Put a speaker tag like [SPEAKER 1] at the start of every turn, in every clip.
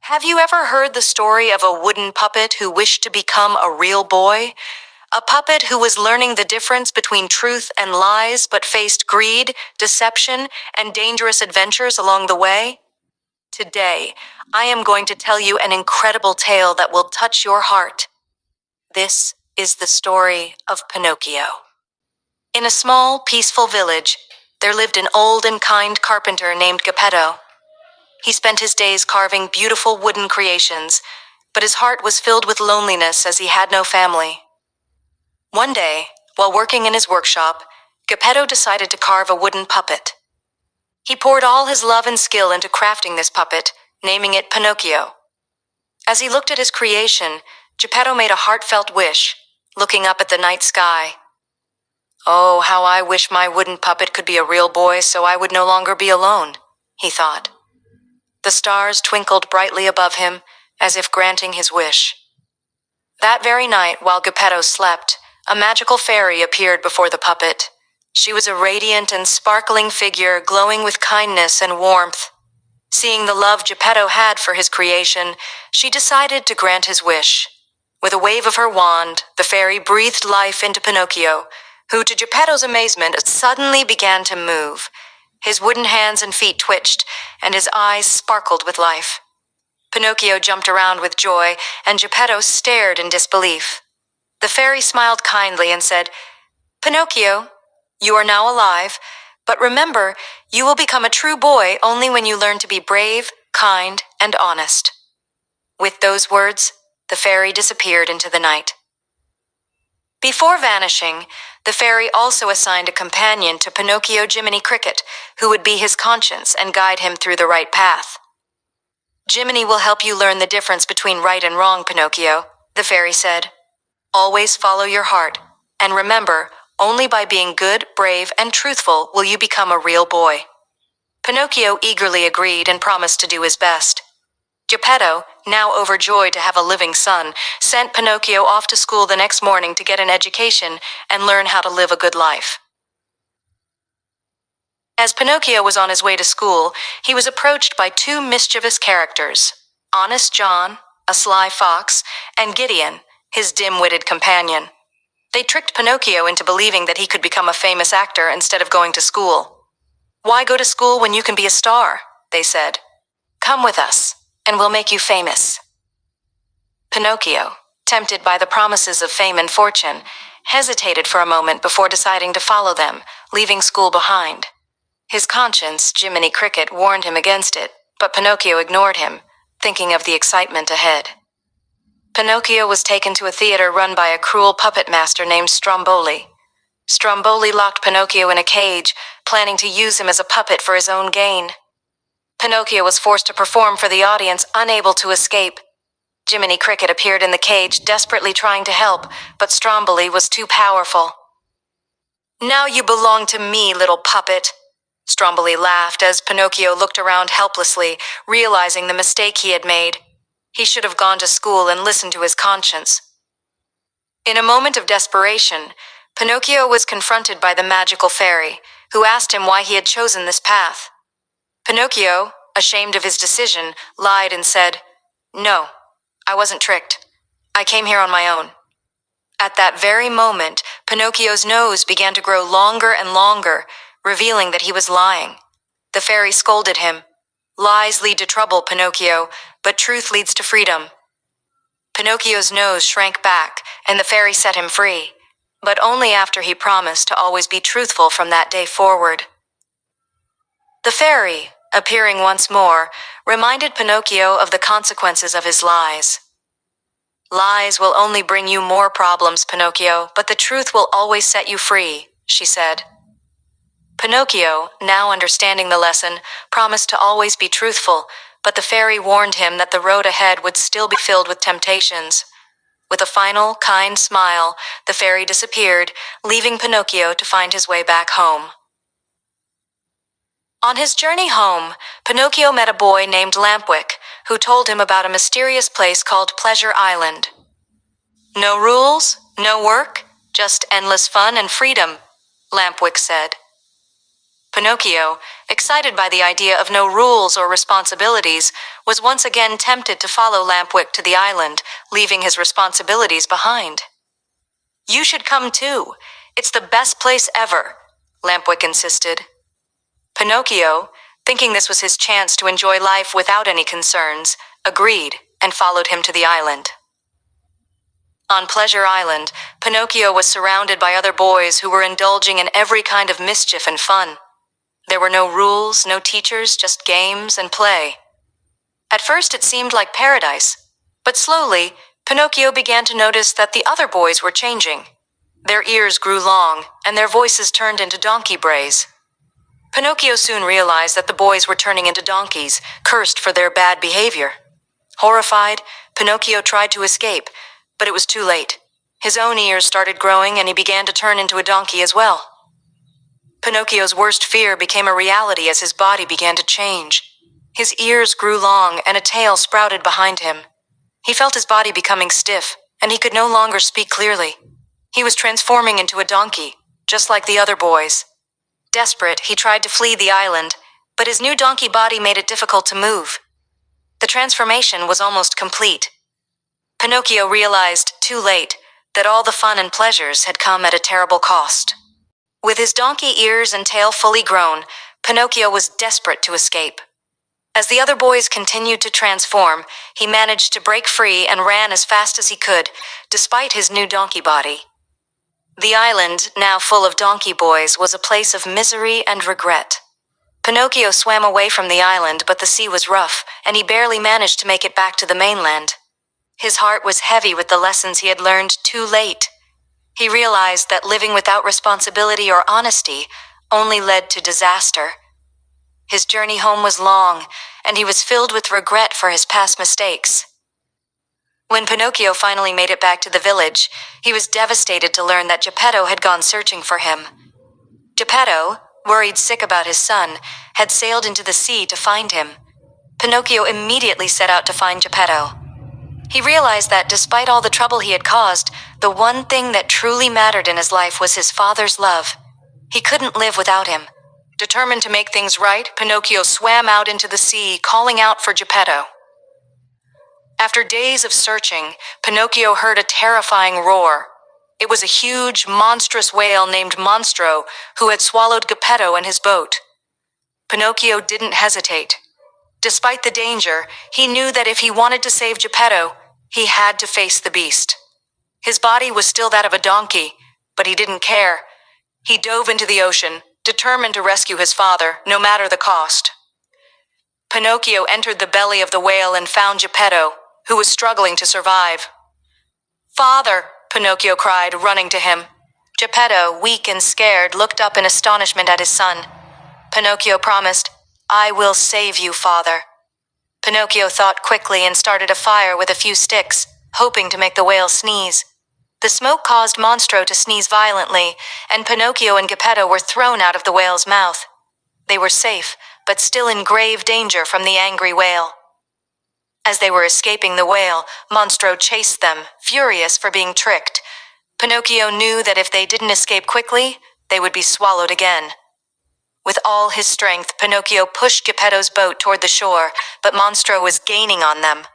[SPEAKER 1] Have you ever heard the story of a wooden puppet who wished to become a real boy? A puppet who was learning the difference between truth and lies but faced greed, deception, and dangerous adventures along the way? Today, I am going to tell you an incredible tale that will touch your heart. This is the story of Pinocchio. In a small, peaceful village, there lived an old and kind carpenter named Geppetto. He spent his days carving beautiful wooden creations, but his heart was filled with loneliness as he had no family. One day, while working in his workshop, Geppetto decided to carve a wooden puppet. He poured all his love and skill into crafting this puppet, naming it Pinocchio. As he looked at his creation, Geppetto made a heartfelt wish, looking up at the night sky. "Oh, how I wish my wooden puppet could be a real boy so I would no longer be alone," he thought. The stars twinkled brightly above him, as if granting his wish. That very night, while Geppetto slept, a magical fairy appeared before the puppet. She was a radiant and sparkling figure, glowing with kindness and warmth. Seeing the love Geppetto had for his creation, she decided to grant his wish. With a wave of her wand, the fairy breathed life into Pinocchio, who, to Geppetto's amazement, suddenly began to move. His wooden hands and feet twitched, and his eyes sparkled with life. Pinocchio jumped around with joy, and Geppetto stared in disbelief. The fairy smiled kindly and said, "Pinocchio, you are now alive, but remember, you will become a true boy only when you learn to be brave, kind, and honest." With those words, the fairy disappeared into the night. Before vanishing, the fairy also assigned a companion to Pinocchio, Jiminy Cricket, who would be his conscience and guide him through the right path. "Jiminy will help you learn the difference between right and wrong, Pinocchio," the fairy said. "Always follow your heart, and remember, only by being good, brave, and truthful will you become a real boy." Pinocchio eagerly agreed and promised to do his best. Geppetto, now overjoyed to have a living son, sent Pinocchio off to school the next morning to get an education and learn how to live a good life. As Pinocchio was on his way to school, he was approached by two mischievous characters, Honest John, a sly fox, and Gideon, his dim-witted companion. They tricked Pinocchio into believing that he could become a famous actor instead of going to school. "Why go to school when you can be a star?" they said. "Come with us, and we'll make you famous." Pinocchio, tempted by the promises of fame and fortune, hesitated for a moment before deciding to follow them, leaving school behind. His conscience, Jiminy Cricket, warned him against it, but Pinocchio ignored him, thinking of the excitement ahead. Pinocchio was taken to a theater run by a cruel puppet master named Stromboli. Stromboli locked Pinocchio in a cage, planning to use him as a puppet for his own gain. Pinocchio was forced to perform for the audience, unable to escape. Jiminy Cricket appeared in the cage, desperately trying to help, but Stromboli was too powerful. "Now you belong to me, little puppet." Stromboli laughed as Pinocchio looked around helplessly, realizing the mistake he had made. He should have gone to school and listened to his conscience. In a moment of desperation, Pinocchio was confronted by the magical fairy, who asked him why he had chosen this path. Pinocchio, ashamed of his decision, lied and said, "No, I wasn't tricked. I came here on my own." At that very moment, Pinocchio's nose began to grow longer and longer, revealing that he was lying. The fairy scolded him. "Lies lead to trouble, Pinocchio, but truth leads to freedom." Pinocchio's nose shrank back, and the fairy set him free, but only after he promised to always be truthful from that day forward. The fairy, appearing once more, reminded Pinocchio of the consequences of his lies. "Lies will only bring you more problems, Pinocchio, but the truth will always set you free," she said. Pinocchio, now understanding the lesson, promised to always be truthful, but the fairy warned him that the road ahead would still be filled with temptations. With a final, kind smile, the fairy disappeared, leaving Pinocchio to find his way back home. On his journey home, Pinocchio met a boy named Lampwick, who told him about a mysterious place called Pleasure Island. "No rules, no work, just endless fun and freedom," Lampwick said. Pinocchio, excited by the idea of no rules or responsibilities, was once again tempted to follow Lampwick to the island, leaving his responsibilities behind. "You should come too. It's the best place ever," Lampwick insisted. Pinocchio, thinking this was his chance to enjoy life without any concerns, agreed and followed him to the island. On Pleasure Island, Pinocchio was surrounded by other boys who were indulging in every kind of mischief and fun. There were no rules, no teachers, just games and play. At first it seemed like paradise, but slowly, Pinocchio began to notice that the other boys were changing. Their ears grew long, and their voices turned into donkey brays. Pinocchio soon realized that the boys were turning into donkeys, cursed for their bad behavior. Horrified, Pinocchio tried to escape, but it was too late. His own ears started growing, and he began to turn into a donkey as well. Pinocchio's worst fear became a reality as his body began to change. His ears grew long, and a tail sprouted behind him. He felt his body becoming stiff, and he could no longer speak clearly. He was transforming into a donkey, just like the other boys. Desperate, he tried to flee the island, but his new donkey body made it difficult to move. The transformation was almost complete. Pinocchio realized, too late, that all the fun and pleasures had come at a terrible cost. With his donkey ears and tail fully grown, Pinocchio was desperate to escape. As the other boys continued to transform, he managed to break free and ran as fast as he could, despite his new donkey body. The island, now full of donkey boys, was a place of misery and regret. Pinocchio swam away from the island, but the sea was rough, and he barely managed to make it back to the mainland. His heart was heavy with the lessons he had learned too late. He realized that living without responsibility or honesty only led to disaster. His journey home was long, and he was filled with regret for his past mistakes. When Pinocchio finally made it back to the village, he was devastated to learn that Geppetto had gone searching for him. Geppetto, worried sick about his son, had sailed into the sea to find him. Pinocchio immediately set out to find Geppetto. He realized that despite all the trouble he had caused, the one thing that truly mattered in his life was his father's love. He couldn't live without him. Determined to make things right, Pinocchio swam out into the sea, calling out for Geppetto. After days of searching, Pinocchio heard a terrifying roar. It was a huge, monstrous whale named Monstro who had swallowed Geppetto and his boat. Pinocchio didn't hesitate. Despite the danger, he knew that if he wanted to save Geppetto, he had to face the beast. His body was still that of a donkey, but he didn't care. He dove into the ocean, determined to rescue his father, no matter the cost. Pinocchio entered the belly of the whale and found Geppetto, who was struggling to survive. "Father!" Pinocchio cried, running to him. Geppetto, weak and scared, looked up in astonishment at his son. Pinocchio promised, "I will save you, father." Pinocchio thought quickly and started a fire with a few sticks, hoping to make the whale sneeze. The smoke caused Monstro to sneeze violently, and Pinocchio and Geppetto were thrown out of the whale's mouth. They were safe, but still in grave danger from the angry whale. As they were escaping the whale, Monstro chased them, furious for being tricked. Pinocchio knew that if they didn't escape quickly, they would be swallowed again. With all his strength, Pinocchio pushed Geppetto's boat toward the shore, but Monstro was gaining on them.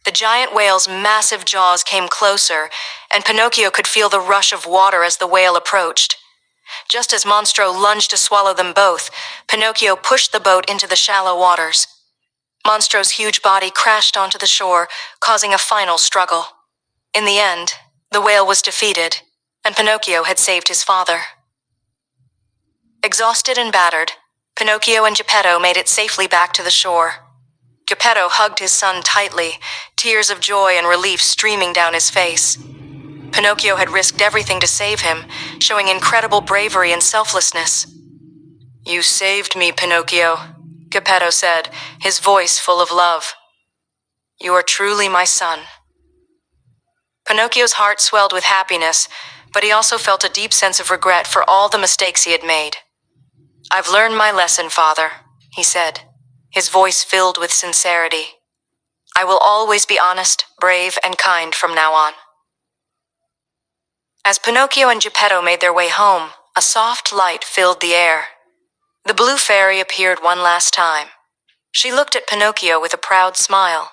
[SPEAKER 1] The giant whale's massive jaws came closer, and Pinocchio could feel the rush of water as the whale approached. Just as Monstro lunged to swallow them both, Pinocchio pushed the boat into the shallow waters. Monstro's huge body crashed onto the shore, causing a final struggle. In the end, the whale was defeated, and Pinocchio had saved his father. Exhausted and battered, Pinocchio and Geppetto made it safely back to the shore. Geppetto hugged his son tightly, tears of joy and relief streaming down his face. Pinocchio had risked everything to save him, showing incredible bravery and selflessness. "You saved me, Pinocchio," Geppetto said, his voice full of love. "You are truly my son." Pinocchio's heart swelled with happiness, but he also felt a deep sense of regret for all the mistakes he had made. "I've learned my lesson, father," he said, his voice filled with sincerity. "I will always be honest, brave, and kind from now on." As Pinocchio and Geppetto made their way home, a soft light filled the air. The blue fairy appeared one last time. She looked at Pinocchio with a proud smile.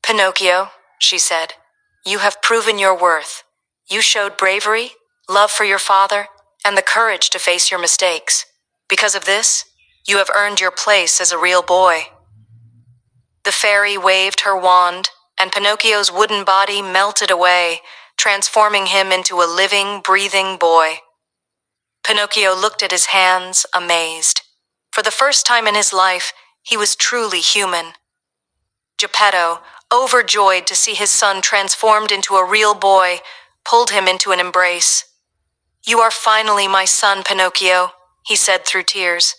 [SPEAKER 1] "Pinocchio," she said, "you have proven your worth. You showed bravery, love for your father, and the courage to face your mistakes. Because of this, you have earned your place as a real boy." The fairy waved her wand, and Pinocchio's wooden body melted away, transforming him into a living, breathing boy. Pinocchio looked at his hands, amazed. For the first time in his life, he was truly human. Geppetto, overjoyed to see his son transformed into a real boy, pulled him into an embrace. "You are finally my son, Pinocchio," he said through tears.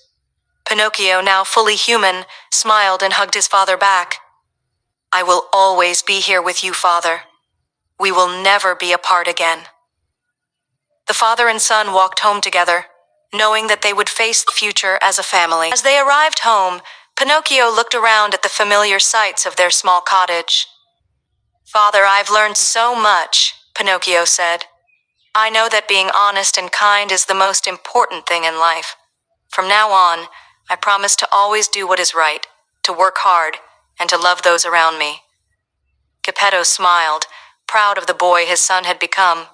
[SPEAKER 1] Pinocchio, now fully human, smiled and hugged his father back. "I will always be here with you, Father. We will never be apart again." The father and son walked home together, knowing that they would face the future as a family. As they arrived home, Pinocchio looked around at the familiar sights of their small cottage. "Father, I've learned so much," Pinocchio said. "I know that being honest and kind is the most important thing in life. From now on, I promise to always do what is right, to work hard, and to love those around me." Geppetto smiled, proud of the boy his son had become.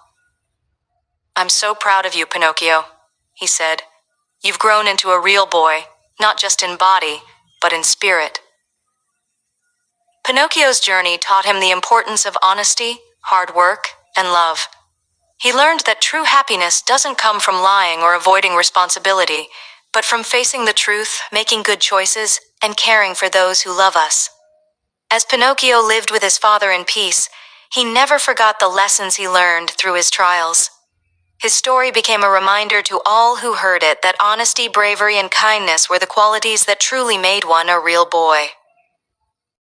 [SPEAKER 1] "I'm so proud of you, Pinocchio," he said. "You've grown into a real boy, not just in body, but in spirit." Pinocchio's journey taught him the importance of honesty, hard work, and love. He learned that true happiness doesn't come from lying or avoiding responsibility, but from facing the truth, making good choices, and caring for those who love us. As Pinocchio lived with his father in peace, he never forgot the lessons he learned through his trials. His story became a reminder to all who heard it that honesty, bravery, and kindness were the qualities that truly made one a real boy.